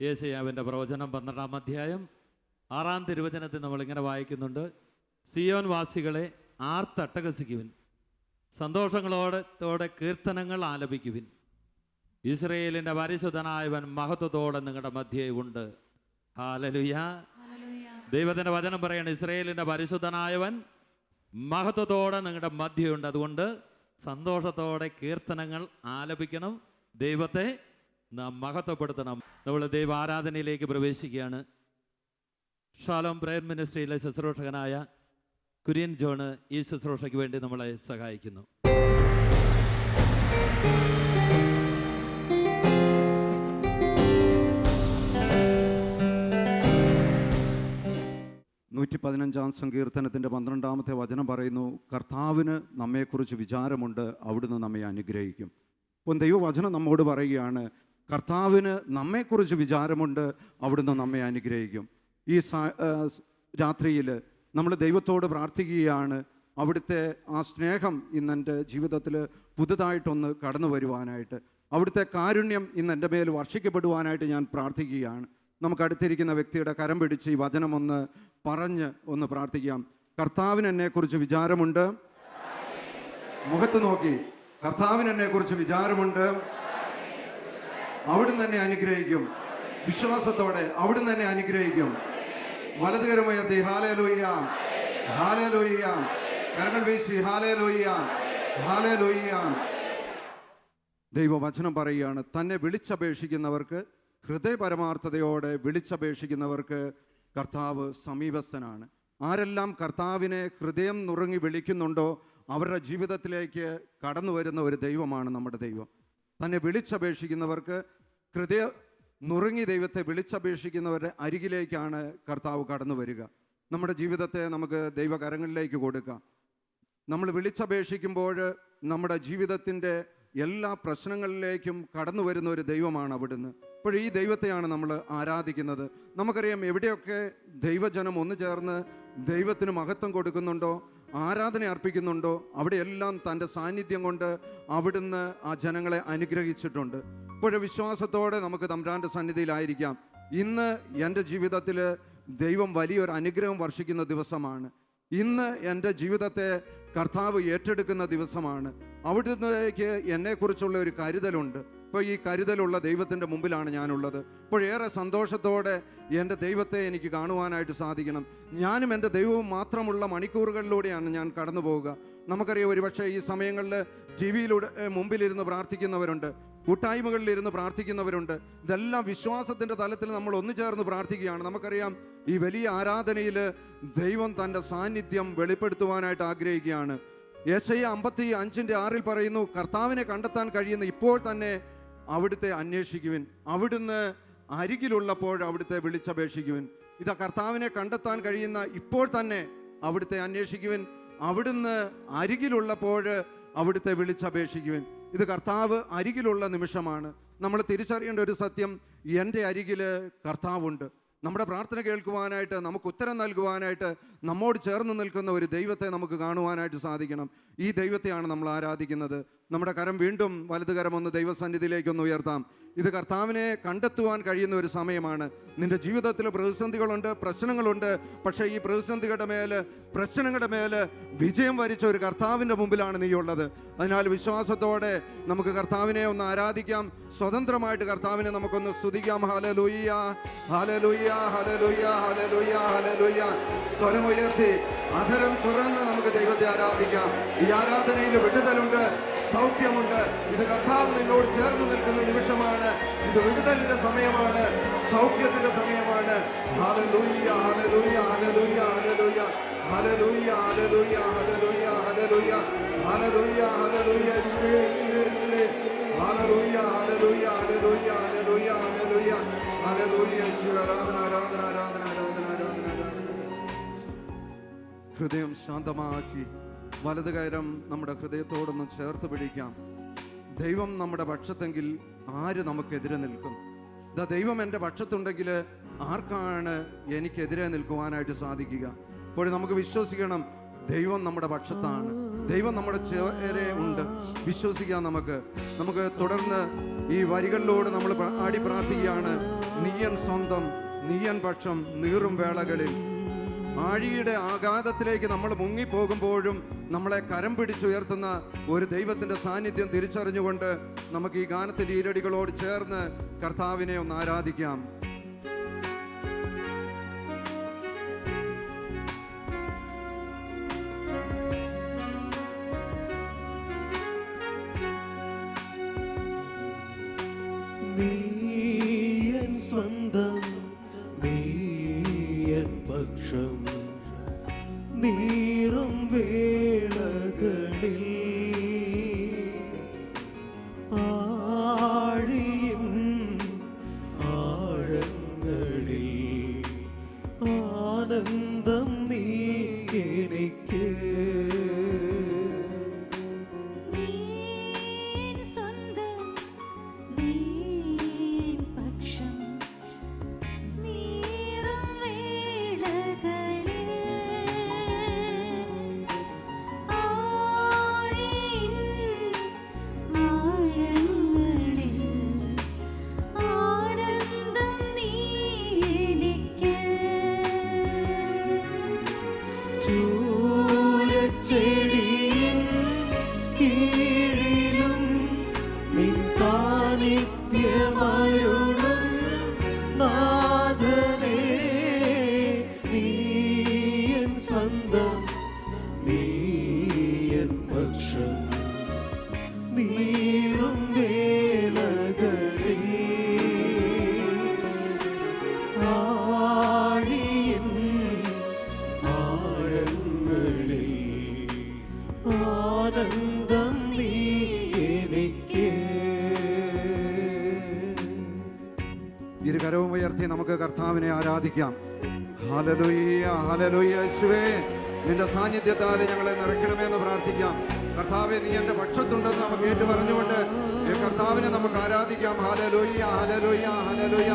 യെശയ്യാവിൻ്റെ പ്രവചനം 12-ാം അധ്യായം 6-ാം തിരുവചനത്തിൽ നമ്മളിങ്ങനെ വായിക്കുന്നുണ്ട്. സിയോൻ വാസികളെ ആർത്തട്ടഹസിക്കുവിൻ, സന്തോഷങ്ങളോടെ കീർത്തനങ്ങൾ ആലപിക്കുവിൻ. ഇസ്രയേലിൻ്റെ പരിശുദ്ധനായവൻ മഹത്വത്തോടെ നിങ്ങളുടെ മധ്യേ ഉണ്ട്. ഹല്ലേലൂയ. ദൈവത്തിൻ്റെ വചനം പറയണം, ഇസ്രയേലിൻ്റെ പരിശുദ്ധനായവൻ മഹത്വത്തോടെ നിങ്ങളുടെ മധ്യയുണ്ട്. അതുകൊണ്ട് സന്തോഷത്തോടെ കീർത്തനങ്ങൾ ആലപിക്കണം, ദൈവത്തെ നാം മഹത്വപ്പെടുത്തണം. നമ്മൾ ദൈവ ആരാധനയിലേക്ക് പ്രവേശിക്കുകയാണ്. ഷാലോം പ്രയർ മിനിസ്ട്രിയിലെ ശുശ്രൂഷകനായ കുര്യൻ ജോണ് ഈ ശുശ്രൂഷയ്ക്ക് വേണ്ടി നമ്മളെ സഹായിക്കുന്നു. സങ്കീർത്തനത്തിൻ്റെ 12-ാമത്തെ വചനം പറയുന്നു, കർത്താവിന് നമ്മെക്കുറിച്ച് വിചാരമുണ്ട്, അവിടുന്ന് നമ്മെ അനുഗ്രഹിക്കും. അപ്പം ദൈവവചനം നമ്മോട് പറയുകയാണ്, കർത്താവിന് നമ്മെക്കുറിച്ച് വിചാരമുണ്ട്, അവിടുന്ന് നമ്മെ അനുഗ്രഹിക്കും. ഈ രാത്രിയിൽ നമ്മൾ ദൈവത്തോട് പ്രാർത്ഥിക്കുകയാണ്, അവിടുത്തെ ആ സ്നേഹം ഇന്നെൻ്റെ ജീവിതത്തിൽ പുതുതായിട്ടൊന്ന് കടന്നു വരുവാനായിട്ട്, അവിടുത്തെ കാരുണ്യം ഇന്ന് എൻ്റെ മേൽ വർഷിക്കപ്പെടുവാനായിട്ട് ഞാൻ പ്രാർത്ഥിക്കുകയാണ്. നമുക്കടുത്തിരിക്കുന്ന വ്യക്തിയുടെ കരം പിടിച്ച് ഈ വചനമൊന്ന് പറഞ്ഞ് ഒന്ന് പ്രാർത്ഥിക്കാം. കർത്താവിന് എന്നെക്കുറിച്ച് വിചാരമുണ്ട്. മുഖത്ത് നോക്കി, കർത്താവിന് എന്നെക്കുറിച്ച് വിചാരമുണ്ട്, അവിടുന്ന് എന്നെ അനുഗ്രഹിക്കും. വിശ്വാസത്തോടെ അവിടുന്ന് എന്നെ അനുഗ്രഹിക്കും. വലതുകരമുയർത്തി ഹല്ലേലൂയ, ഹല്ലേലൂയ, കരങ്ങൾ വീശി ഹല്ലേലൂയ, ഹല്ലേലൂയ. ദൈവവചനം പറയുകയാണ്, തന്നെ വിളിച്ചപേക്ഷിക്കുന്നവർക്ക്, ഹൃദയപരമാർത്ഥതയോടെ വിളിച്ചപേക്ഷിക്കുന്നവർക്ക് കർത്താവ് സമീപസ്ഥനാണ്. ആരെല്ലാം കർത്താവിനെ ഹൃദയം നുറുങ്ങി വിളിക്കുന്നുണ്ടോ അവരുടെ ജീവിതത്തിലേക്ക് കടന്നു വരുന്ന ഒരു ദൈവമാണ് നമ്മുടെ ദൈവം. തന്നെ വിളിച്ചപേക്ഷിക്കുന്നവർക്ക്, ഹൃദയ നുറുങ്ങി ദൈവത്തെ വിളിച്ചപേക്ഷിക്കുന്നവരുടെ അരികിലേക്കാണ് കർത്താവ് കടന്നു വരിക. നമ്മുടെ ജീവിതത്തെ നമുക്ക് ദൈവകരങ്ങളിലേക്ക് കൊടുക്കാം. നമ്മൾ വിളിച്ചപേക്ഷിക്കുമ്പോൾ നമ്മുടെ ജീവിതത്തിൻ്റെ എല്ലാ പ്രശ്നങ്ങളിലേക്കും കടന്നു വരുന്ന ഒരു ദൈവമാണ് അവിടുന്ന്. അപ്പോൾ ഈ ദൈവത്തെയാണ് നമ്മൾ ആരാധിക്കുന്നത്. നമുക്കറിയാം, എവിടെയൊക്കെ ദൈവജനം ഒന്നു ചേർന്ന് ദൈവത്തിന് മഹത്വം കൊടുക്കുന്നുണ്ടോ, ആരാധന അർപ്പിക്കുന്നുണ്ടോ, അവിടെയെല്ലാം തൻ്റെ സാന്നിധ്യം കൊണ്ട് അവിടുന്ന് ആ ജനങ്ങളെ അനുഗ്രഹിച്ചിട്ടുണ്ട്. ഇപ്പോൾ വിശ്വാസത്തോടെ നമുക്ക് തമ്പുരാൻ്റെ സന്നിധിയിലായിരിക്കാം. ഇന്ന് എൻ്റെ ജീവിതത്തിൽ ദൈവം വലിയൊരു അനുഗ്രഹം വർഷിക്കുന്ന ദിവസമാണ്. ഇന്ന് എൻ്റെ ജീവിതത്തെ കർത്താവ് ഏറ്റെടുക്കുന്ന ദിവസമാണ്. അവിടുന്നേക്ക് എന്നെക്കുറിച്ചുള്ള ഒരു കരുതലുണ്ട്. ഇപ്പോൾ ഈ കരുതലുള്ള ദൈവത്തിൻ്റെ മുമ്പിലാണ് ഞാനുള്ളത്. ഇപ്പോഴേറെ സന്തോഷത്തോടെ എൻ്റെ ദൈവത്തെ എനിക്ക് കാണുവാനായിട്ട് സാധിക്കണം. ഞാനും എൻ്റെ ദൈവവും മാത്രമുള്ള മണിക്കൂറുകളിലൂടെയാണ് ഞാൻ കടന്നു പോവുക. നമുക്കറിയാം, ഒരുപക്ഷെ ഈ സമയങ്ങളിൽ TV-യിലൂടെ മുമ്പിലിരുന്ന് പ്രാർത്ഥിക്കുന്നവരുണ്ട്, കൂട്ടായ്മകളിലിരുന്ന് പ്രാർത്ഥിക്കുന്നവരുണ്ട്. ഇതെല്ലാം വിശ്വാസത്തിൻ്റെ തലത്തിൽ നമ്മൾ ഒന്നു ചേർന്ന് പ്രാർത്ഥിക്കുകയാണ്. നമുക്കറിയാം, ഈ വലിയ ആരാധനയിൽ ദൈവം തൻ്റെ സാന്നിധ്യം വെളിപ്പെടുത്തുവാനായിട്ട് ആഗ്രഹിക്കുകയാണ്. യെശയ്യാ 55:6 പറയുന്നു, കർത്താവിനെ കണ്ടെത്താൻ കഴിയുന്ന ഇപ്പോൾ തന്നെ അവിടുത്തെ അന്വേഷിക്കുവിൻ, അവിടുന്ന് അരികിലുള്ളപ്പോൾ അവിടുത്തെ വിളിച്ചപേക്ഷിക്കുവിൻ. ഇതാ, കർത്താവിനെ കണ്ടെത്താൻ കഴിയുന്ന ഇപ്പോൾ തന്നെ അവിടുത്തെ അന്വേഷിക്കുവിൻ, അവിടുന്ന് അരികിലുള്ളപ്പോൾ അവിടുത്തെ വിളിച്ചപേക്ഷിക്കുവിൻ. ഇത് കർത്താവ് അരികിലുള്ള നിമിഷമാണ്. നമ്മൾ തിരിച്ചറിയേണ്ട ഒരു സത്യം, എൻ്റെ അരികിൽ കർത്താവുണ്ട്. നമ്മുടെ പ്രാർത്ഥന കേൾക്കുവാനായിട്ട്, നമുക്ക് ഉത്തരം നൽകുവാനായിട്ട് നമ്മോട് ചേർന്ന് നിൽക്കുന്ന ഒരു ദൈവത്തെ നമുക്ക് കാണുവാനായിട്ട് സാധിക്കണം. ഈ ദൈവത്തെയാണ് നമ്മൾ ആരാധിക്കുന്നത്. നമ്മുടെ കരം വീണ്ടും വലതുകരം ഒന്ന് ദൈവസന്നിധിയിലേക്കൊന്ന് ഉയർത്താം. ഇത് കർത്താവിനെ കണ്ടെത്തുവാൻ കഴിയുന്ന ഒരു സമയമാണ്. നിൻ്റെ ജീവിതത്തിൽ പ്രതിസന്ധികളുണ്ട്, പ്രശ്നങ്ങളുണ്ട്. പക്ഷേ ഈ പ്രശ്നങ്ങളുടെ മേൽ വിജയം വരിച്ച ഒരു കർത്താവിൻ്റെ മുമ്പിലാണ് നീ ഉള്ളത്. അതിനാൽ വിശ്വാസത്തോടെ നമുക്ക് കർത്താവിനെ ഒന്ന് ആരാധിക്കാം. സ്വതന്ത്രമായിട്ട് കർത്താവിനെ നമുക്കൊന്ന് സ്തുതിക്കാം. ഹല്ലേലൂയ, ഹല്ലേലൂയ, ഹല്ലേലൂയ, ഹല്ലേലൂയ, ഹല്ലേലൂയ. സ്വരമുയർത്തി അധരം തുറന്ന് നമുക്ക് ദൈവത്തെ ആരാധിക്കാം. ഈ ആരാധനയിൽ വിടുതലുണ്ട്, സൗഖ്യമുണ്ട്. ഇത് കർത്താവ് നിന്നോട് ചേർന്ന് നിൽക്കുന്ന നിമിഷമാണ്. ഇത് വിടുതലിന്റെ സമയമാണ്, സൗഖ്യത്തിന്റെ സമയമാണ്. ഹല്ലേലൂയ, ഹല്ലേലൂയ, ഹല്ലേലൂയ, ഹല്ലേലൂയ, ഹല്ലേലൂയ, ഹല്ലേലൂയ, ഹല്ലേലൂയ, ഹല്ലേലൂയ, ഹല്ലേലൂയ, ഹല്ലേലൂയ, യേശുവേ, യേശുവേ, യേശുവേ. ഹല്ലേലൂയ, ഹല്ലേലൂയ, ഹല്ലേലൂയ, ഹല്ലേലൂയ, ഹല്ലേലൂയ, ഹല്ലേലൂയ, യേശുവേ. ആരാധന, ആരാധന, ആരാധന, ആരാധന, ആരാധന, ആരാധന. ഹൃദയം ശാന്തമാക്കി വലതുകരം നമ്മുടെ ഹൃദയത്തോടൊന്ന് ചേർത്ത് പിടിക്കാം. ദൈവം നമ്മുടെ പക്ഷത്തെങ്കിൽ ആര് നമുക്കെതിരെ നിൽക്കും? ദൈവം എൻ്റെ പക്ഷത്തുണ്ടെങ്കിൽ ആർക്കാണ് എനിക്കെതിരെ നിൽക്കുവാനായിട്ട് സാധിക്കുക? അപ്പോൾ നമുക്ക് വിശ്വസിക്കണം, ദൈവം നമ്മുടെ പക്ഷത്താണ്. ദൈവം നമ്മുടെ ചേരെ ഉണ്ട്. വിശ്വസിക്കാം. നമുക്ക് തുടർന്ന് ഈ വരികളിലൂടെ നമ്മൾ ആടി പ്രാർത്ഥിക്കുകയാണ്. നീയൻ സ്വന്തം, നീയൻ പക്ഷം, നീറും വേളകളിൽ. ആഴിയുടെ ആഘാതത്തിലേക്ക് നമ്മൾ മുങ്ങിപ്പോകുമ്പോഴും നമ്മളെ കരം പിടിച്ചുയർത്തുന്ന ഒരു ദൈവത്തിൻ്റെ സാന്നിധ്യം തിരിച്ചറിഞ്ഞുകൊണ്ട് നമുക്ക് ഈ ഗാനത്തിൻ്റെ ഈരടികളോട് ചേർന്ന് കർത്താവിനെ ഒന്ന് ആരാധിക്കാം. നീയൻ സ്വന്തം, നീയൻ പക്ഷം, നീറും വേളകളിൽ ആഴിയും ആഴങ്ങളിൽ ആനന്ദം നീ എനിക്ക്. ചൂരച്ചെടിയിൻ കീഴിലും നിൻ സാന്നിധ്യമരുളും നാഥനേ. നീയൻ സ്വന്തം, നീയൻ പക്ഷം, നീറും വേളകളിൽ ആഴിയും ആഴങ്ങളിൽ ആനന്ദം നീ എനിക്ക്. ഇരുകരവും ഉയർത്തി നമുക്ക് കർത്താവിനെ ആരാധിക്കാം. ഹല്ലേലൂയ, ഹല്ലേലൂയ. യേശുവേ, നിന്റെ സാന്നിധ്യത്താൽ ഞങ്ങളെ നിറയ്ക്കണമെന്ന് പ്രാർത്ഥിക്കാം. കർത്താവെ, നീ എൻ്റെ പക്ഷത്തുണ്ടെന്ന് നമുക്ക് ഏറ്റു പറഞ്ഞുകൊണ്ട് കർത്താവിനെ നമുക്ക് ആരാധിക്കാം. ഹല്ലേലൂയ, ഹല്ലേലൂയ, ഹല്ലേലൂയ.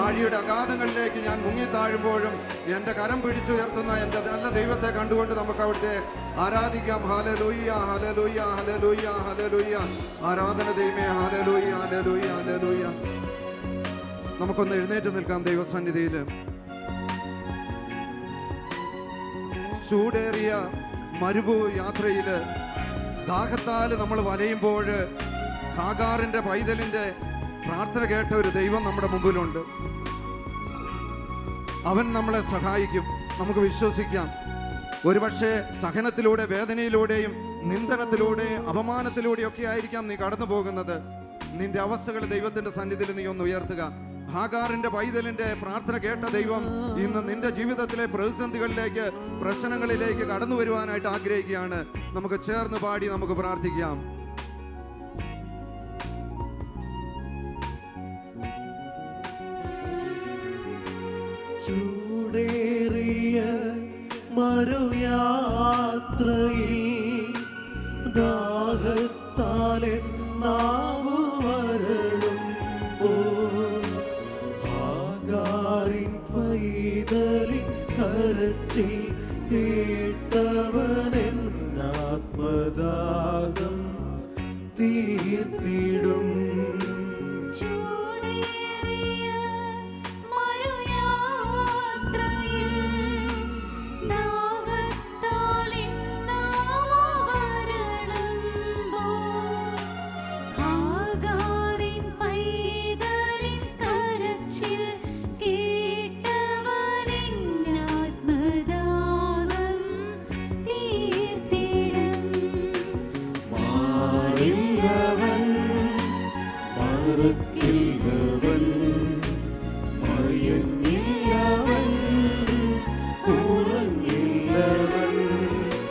ആഴിയുടെ അഗാധങ്ങളിലേക്ക് ഞാൻ മുങ്ങിത്താഴുമ്പോഴും എൻ്റെ കരം പിടിച്ചുയർത്തുന്ന എൻ്റെ നല്ല ദൈവത്തെ കണ്ടുകൊണ്ട് നമുക്ക് അവിടുത്തെ ആരാധിക്കാം. ഹല്ലേലൂയ, ഹല്ലേലൂയ, ഹല്ലേലൂയ, ഹല്ലേലൂയ. ആരാധന ദൈവമേ. ഹല്ലേലൂയ, ഹല്ലേലൂയ, ഹല്ലേലൂയ. നമുക്കൊന്ന് എഴുന്നേറ്റ് നിൽക്കാം ദൈവസന്നിധിയിൽ. ചൂടേറിയ മരുഭൂ യാത്രയിൽ ദാഹത്താൽ നമ്മൾ വലയുമ്പോൾ ഹാഗാറിൻ്റെ പൈതലിൻ്റെ പ്രാർത്ഥന കേട്ട ഒരു ദൈവം നമ്മുടെ മുമ്പിലുണ്ട്. അവൻ നമ്മളെ സഹായിക്കും. നമുക്ക് വിശ്വസിക്കാം. ഒരുപക്ഷെ സഹനത്തിലൂടെ, വേദനയിലൂടെയും നിന്ദനത്തിലൂടെയും അപമാനത്തിലൂടെയൊക്കെ ആയിരിക്കാം നീ കടന്നു പോകുന്നത്. നിന്റെ അവസ്ഥകൾ ദൈവത്തിൻ്റെ സന്നിധിയിൽ നീ ഒന്ന് ഉയർത്തുക. ഹാഗാറിന്റെ പൈതലിന്റെ പ്രാർത്ഥന കേട്ട ദൈവം ഇന്ന് നിന്റെ ജീവിതത്തിലെ പ്രതിസന്ധികളിലേക്ക്, പ്രശ്നങ്ങളിലേക്ക് കടന്നു വരുവാനായിട്ട് ആഗ്രഹിക്കുകയാണ്. നമുക്ക് ചേർന്ന് പാടി നമുക്ക് പ്രാർത്ഥിക്കാം. ചൂടേറിയ മറുയാത്രയിൽ ദാഹത്താലെ നാവു വരളുമ്പോൾ ഹാഗാറിൻ പൈതലിൻ കരച്ചിൽ കേട്ടവനെൻ ആത്മദാഹം തീർത്തിടും.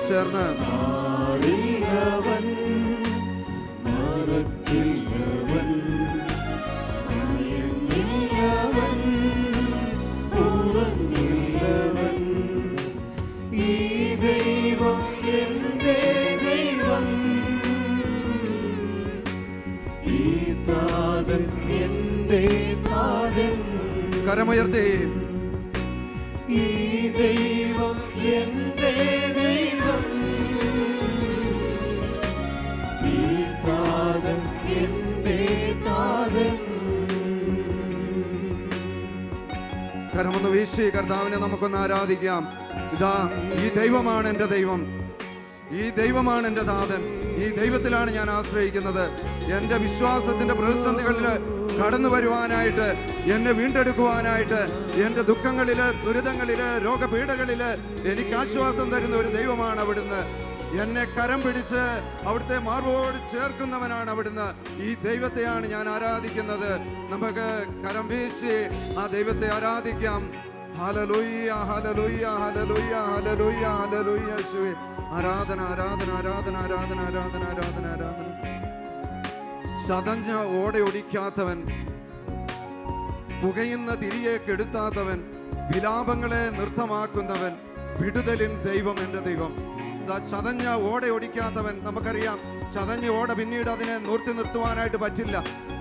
ചേർന്ന് കരമുയർത്തി ഈ ദൈവം എന്റെ ദൈവം, കരമൊന്ന് വീശി കർത്താവിനെ നമുക്കൊന്ന് ആരാധിക്കാം. ഇതാ, ഈ ദൈവമാണ് എൻ്റെ ദൈവം, ഈ ദൈവമാണ് എൻ്റെ നാഥൻ, ഈ ദൈവത്തിലാണ് ഞാൻ ആശ്രയിക്കുന്നത്. എൻ്റെ വിശ്വാസത്തിൻ്റെ പ്രതിസന്ധികളിൽ കടന്നു വരുവാനായിട്ട്, എന്നെ വീണ്ടെടുക്കുവാനായിട്ട്, എൻ്റെ ദുഃഖങ്ങളിൽ, ദുരിതങ്ങളിൽ, രോഗപീഠകളിൽ എനിക്ക് ആശ്വാസം തരുന്ന ഒരു ദൈവമാണ് അവിടുന്ന്. എന്നെ കരം പിടിച്ച് അവിടുത്തെ മാർവോട് ചേർക്കുന്നവനാണ് അവിടുന്ന്. ഈ ദൈവത്തെയാണ് ഞാൻ ആരാധിക്കുന്നത്. നമുക്ക് കരം വീശി ആ ദൈവത്തെ ആരാധിക്കാം. ഹല്ലേലൂയ, ഹല്ലേലൂയ, ഹല്ലേലൂയ, ഹല്ലേലൂയ, ഹല്ലേലൂയ. യേശുവേ, ആരാധന, ആരാധന, ആരാധന, ആരാധന, ആരാധന, ആരാധന, ആരാധന. ചതഞ്ഞ ഓടയൊടിക്കാത്തവൻ, പുകയുന്ന തിരിയെ കെടുത്താത്തവൻ, വിലാപങ്ങളെ നൃത്തമാക്കുന്നവൻ, വിടുതലിൻ ദൈവം എൻ്റെ ദൈവം. ചതഞ്ഞ ഓടയൊടിക്കാത്തവൻ. നമുക്കറിയാം, ചതഞ്ഞ ഓട പിന്നീട് അതിനെ നിർത്തി നിർത്തുവാനായിട്ട് പറ്റില്ല.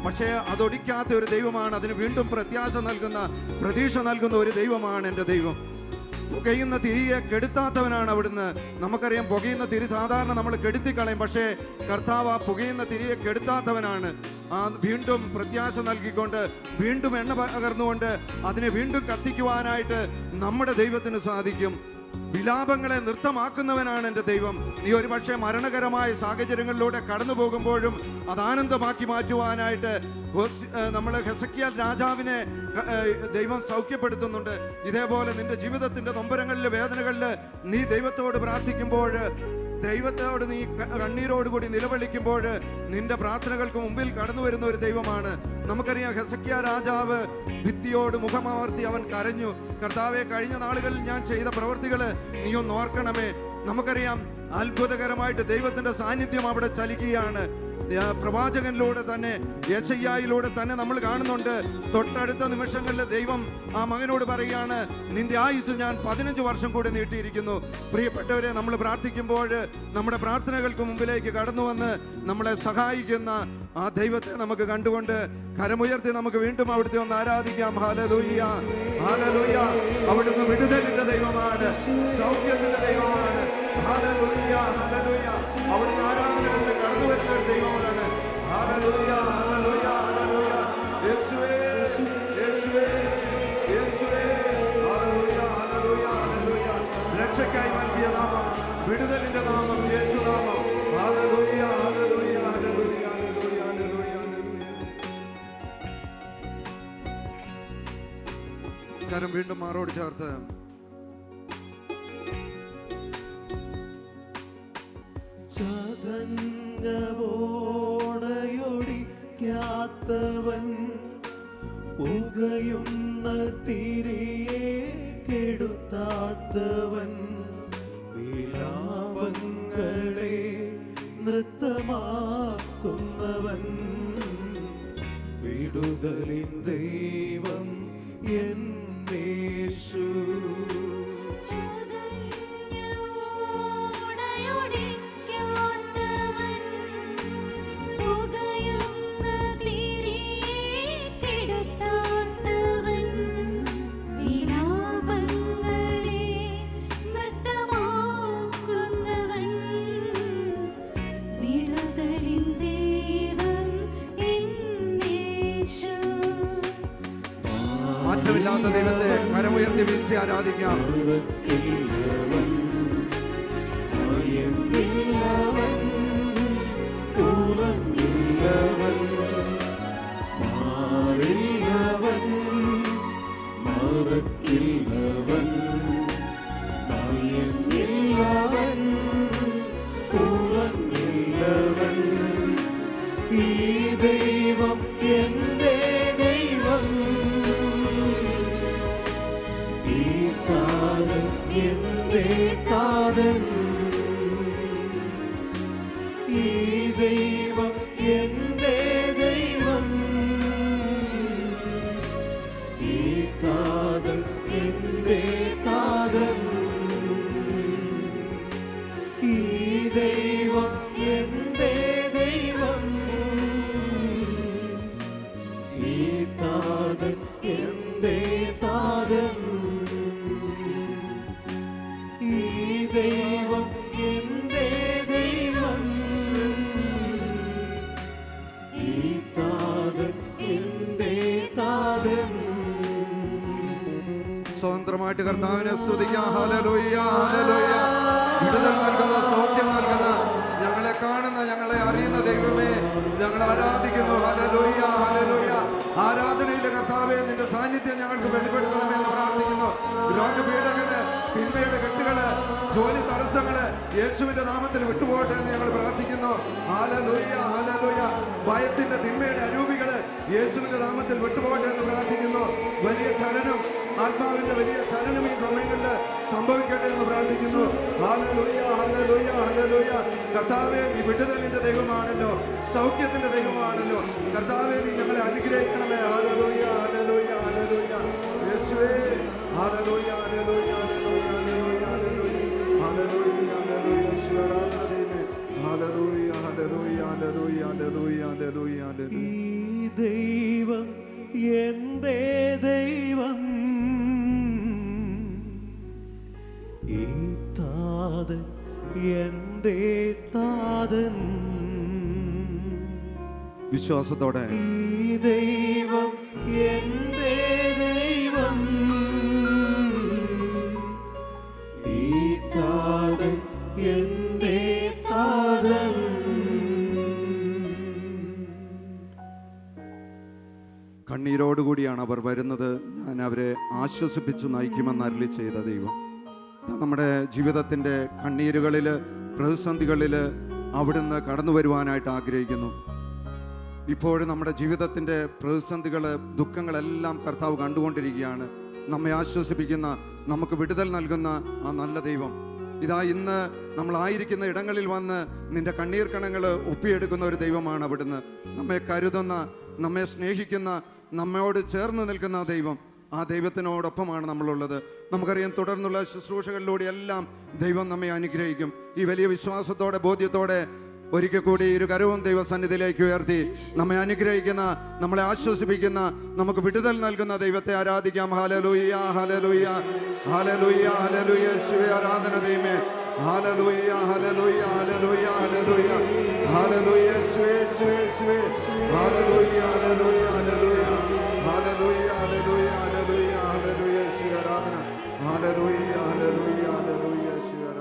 പക്ഷേ അതൊടിക്കാത്ത ഒരു ദൈവമാണ്. അതിന് വീണ്ടും പ്രത്യാശ നൽകുന്ന, പ്രതീക്ഷ നൽകുന്ന ഒരു ദൈവമാണ് എൻ്റെ ദൈവം. പുകയുന്ന തിരിയെ കെടുത്താത്തവനാണ് അവിടുന്ന്. നമുക്കറിയാം, പുകയുന്ന തിരി സാധാരണ നമ്മൾ കെടുത്തിക്കളയും. പക്ഷേ കർത്താവ് ആ പുകയുന്ന തിരിയെ കെടുത്താത്തവനാണ്. ആ വീണ്ടും പ്രത്യാശ നൽകിക്കൊണ്ട്, വീണ്ടും എണ്ണ പകർന്നുകൊണ്ട് അതിനെ വീണ്ടും കത്തിക്കുവാനായിട്ട് നമ്മുടെ ദൈവത്തിന് സാധിക്കും. വിലാപങ്ങളെ നൃത്തമാക്കുന്നവനാണ് എൻ്റെ ദൈവം. നീ ഒരു പക്ഷേ മരണകരമായ സാഹചര്യങ്ങളിലൂടെ കടന്നു പോകുമ്പോഴും അത് ആനന്ദമാക്കി മാറ്റുവാനായിട്ട് നമ്മൾ ഹെസക്കിയാൽ രാജാവിനെ ദൈവം സൗഖ്യപ്പെടുത്തുന്നുണ്ട്. ഇതേപോലെ നിന്റെ ജീവിതത്തിൻ്റെ നൊമ്പരങ്ങളിൽ, വേദനകളിൽ നീ ദൈവത്തോട് പ്രാർത്ഥിക്കുമ്പോൾ, ദൈവത്തോട് നീ കണ്ണീരോടുകൂടി നിലവിളിക്കുമ്പോൾ നിന്റെ പ്രാർത്ഥനകൾക്ക് മുമ്പിൽ കടന്നു വരുന്ന ഒരു ദൈവമാണ്. നമുക്കറിയാം, ഹെസക്കിയാ രാജാവ് ഭിത്തിയോട് മുഖമമർത്തി അവൻ കരഞ്ഞു. കർത്താവെ, കഴിഞ്ഞ നാളുകളിൽ ഞാൻ ചെയ്ത പ്രവൃത്തികൾ നീ ഒന്ന് ഓർക്കണമേ. നമുക്കറിയാം, അത്ഭുതകരമായിട്ട് ദൈവത്തിന്റെ സാന്നിധ്യം അവിടെ ചലിക്കുകയാണ്. പ്രവാചകനിലൂടെ തന്നെ, യെശയ്യായിലൂടെ തന്നെ നമ്മൾ കാണുന്നുണ്ട്. തൊട്ടടുത്ത നിമിഷങ്ങളിൽ ദൈവം ആ മകനോട് പറയുകയാണ്, നിന്റെ ആയുസ് ഞാൻ 15 വർഷം കൂടി നീട്ടിയിരിക്കുന്നു. പ്രിയപ്പെട്ടവരെ, നമ്മൾ പ്രാർത്ഥിക്കുമ്പോൾ നമ്മുടെ പ്രാർത്ഥനകൾക്ക് മുമ്പിലേക്ക് കടന്നു വന്ന് നമ്മളെ സഹായിക്കുന്ന ആ ദൈവത്തെ നമുക്ക് കണ്ടുകൊണ്ട് കരമുയർത്തി നമുക്ക് വീണ്ടും അവിടുത്തെ ഒന്ന് ആരാധിക്കാം. ഹല്ലേലൂയ, ഹല്ലേലൂയ. അവിടുന്ന് വിടുതലിന്റെ ദൈവമാണ്, സൗഖ്യത്തിന്റെ ദൈവമാണ്. ഹല്ലേലൂയ, ഹല്ലേലൂയ. അവിടുന്ന് ആരാധനകളിൽ കടന്നു വരുന്ന ഒരു ദൈവമാണ്. ഹല്ലേലൂയ, ഹല്ലേലൂയ, ഹല്ലേലൂയ. യേശുവേ, യേശുവേ, യേശുവേ. ഹല്ലേലൂയ, ഹല്ലേലൂയ, ഹല്ലേലൂയ. രക്ഷയ്ക്കായി നൽകിയ നാമം, വിടുതലിന്റെ നാമം, യേശുനാമം. ഹല്ലേലൂയ, ഹല്ലേലൂയ, ഹല്ലേലൂയ, ഹല്ലേലൂയ, ഹല്ലേലൂയ. കരം വീണ്ടും മാറോട് ചേർത്ത് ചതഞ്ഞവോടയൊടിക്കാത്തവൻ, പുകയുന്ന തിരിയെ കെടുത്താത്തവൻ, വിലാപങ്ങളെ നൃത്തമാക്കുന്നവൻ, വിടുതലിൻ ദൈവം എൻ യേശു. മാറ്റമില്ലാത്ത ദൈവത്തെ കരമുയർത്തി വീഴ്ച ആരാധിക്കാം. ഈ ദൈവം എൻ്റെ ദൈവം, ഈ താരൻ എൻ്റെ താരൻ, ഈ ദൈവം എൻ്റെ ദൈവം, ഈ താരൻ എൻ്റെ താരൻ, ഈ ദൈവം എൻ്റെ ദൈവം, ഈ താരൻ എൻ്റെ താരൻ, ഈ ദൈവം എൻ്റെ ദൈവം, ഈ താരൻ എൻ്റെ താരൻ, സ്വതന്ത്രമായിട്ട് കർത്താവിനെ സ്തുതിക്കാം. ഹല്ലേലൂയ, ഹല്ലേലൂയ. വിടുതൽ നൽകുന്ന, സൗഖ്യം നൽകുന്ന, ഞങ്ങളെ കാണുന്ന, ഞങ്ങളെ അറിയുന്ന ദൈവമേ, ഞങ്ങൾ ആരാധിക്കുന്നു. Hallelujah, hallelujah. ആരാധനയിലെ കർത്താവേ, നിന്റെ സാന്നിധ്യം ഞങ്ങൾക്ക് വെളിപ്പെടുത്തണമേ എന്ന് പ്രാർത്ഥിക്കുന്നു. രോഗപീഠകള്, തിന്മയുടെ കെട്ടുകള്, ജോലി തടസ്സങ്ങള് യേശുവിന്റെ നാമത്തിൽ വിട്ടുപോകട്ടെ എന്ന് ഞങ്ങൾ പ്രാർത്ഥിക്കുന്നു. Hallelujah, hallelujah. ഭയത്തിന്റെ, തിന്മയുടെ അരൂപികള് യേശുവിന്റെ നാമത്തിൽ വിട്ടുപോകട്ടെ എന്ന് പ്രാർത്ഥിക്കുന്നു. വലിയ ചലനം, ആത്മാവിന്റെ വലിയ ചലനം ഈ സമയങ്ങളിൽ സംഭവിക്കട്ടെ എന്ന് പ്രാർത്ഥിക്കുന്നു. ഹല്ലേലൂയ, ഹല്ലേലൂയ, ഹല്ലേലൂയ. കർത്താവേ, നീ വിടുതലിന്റെ ദൈവമാണല്ലോ, സൗഖ്യത്തിന്റെ ദൈവമാണല്ലോ. കർത്താവേ, നീ ഞങ്ങളെ അനുഗ്രഹിക്കണമേ. ഹല്ലേലൂയ, ഹല്ലേലൂയ, ഹല്ലേലൂയ. യേശുവേ, ഹല്ലേലൂയ, ഹല്ലേലൂയ, ഹല്ലേലൂയ, ഹല്ലേലൂയ, ഹല്ലേലൂയ, ഹല്ലേലൂയ, ഹല്ലേലൂയ. യേശുവേ, ആരാധന ദൈവമേ. ഹല്ലേലൂയ, ഹല്ലേലൂയ, ഹല്ലേലൂയ, ഹല്ലേലൂയ, ഹല്ലേലൂയ, ഹല്ലേലൂയ. ഈ ദൈവം എൻ്റെ ദൈവം, ഈ താതൻ എൻ്റെ താതൻ. വിശ്വാസത്തോടെ ഈ ദൈവം എൻ്റെ ദൈവം, ഈ താതൻ എൻ്റെ താതൻ. കണ്ണീരോടുകൂടിയാണ് അവർ വരുന്നത്. ഞാൻ അവരെ ആശ്വസിപ്പിച്ച് നയിക്കുമെന്ന് അരുളി ചെയ്ത ദൈവം നമ്മുടെ ജീവിതത്തിൻ്റെ കണ്ണീരുകളിൽ, പ്രതിസന്ധികളിൽ അവിടുന്ന് കടന്നു വരുവാനായിട്ട് ആഗ്രഹിക്കുന്നു. ഇപ്പോഴും നമ്മുടെ ജീവിതത്തിൻ്റെ പ്രതിസന്ധികൾ, ദുഃഖങ്ങളെല്ലാം കർത്താവ് കണ്ടുകൊണ്ടിരിക്കുകയാണ്. നമ്മെ ആശ്വസിപ്പിക്കുന്ന, നമുക്ക് വിടുതൽ നൽകുന്ന ആ നല്ല ദൈവം ഇതാ ഇന്ന് നമ്മളായിരിക്കുന്ന ഇടങ്ങളിൽ വന്ന് നിന്റെ കണ്ണീർ കണങ്ങൾ ഒപ്പിയെടുക്കുന്ന ഒരു ദൈവമാണ് അവിടുന്ന്. നമ്മെ കരുതുന്ന, നമ്മെ സ്നേഹിക്കുന്ന, നമ്മോട് ചേർന്ന് നിൽക്കുന്ന ദൈവം. ആ ദൈവത്തിനോടൊപ്പമാണ് നമ്മളുള്ളത്. നമുക്കറിയാം, തുടർന്നുള്ള ശുശ്രൂഷകളിലൂടെ എല്ലാം ദൈവം നമ്മെ അനുഗ്രഹിക്കും. ഈ വലിയ വിശ്വാസത്തോടെ, ബോധ്യത്തോടെ ഒരിക്കൽ കൂടി ഇരു കരവും ദൈവസന്നിധിയിലേക്ക് ഉയർത്തി നമ്മെ അനുഗ്രഹിക്കുന്ന, നമ്മളെ ആശ്വസിപ്പിക്കുന്ന, നമുക്ക് വിടുതൽ നൽകുന്ന ദൈവത്തെ ആരാധിക്കാം. ഹല്ലേലൂയ, ഹല്ലേലൂയ, ഹല്ലേലൂയ, ഹല്ലേലൂയ. യേശുവേ, ആരാധന ദൈവമേ. ഹല്ലേലൂയ, ഹല്ലേലൂയ, ഹല്ലേലൂയ, ഹല്ലേലൂയ, ഹല്ലേലൂയ. യേശുവേ, യേശുവേ, യേശുവേ. ഹല്ലേലൂയ, ഹല്ലേലൂയ, ഹല്ലേലൂയ, ഹല്ലേലൂയ, ഹല്ലേലൂയ, ഹല്ലേലൂയ, ഹല്ലേലൂയ. യേശുവേ, ആരാധന. ഹല്ലേലൂയ, ഹല്ലേലൂയ, ഹല്ലേലൂയ, യേശുവേ.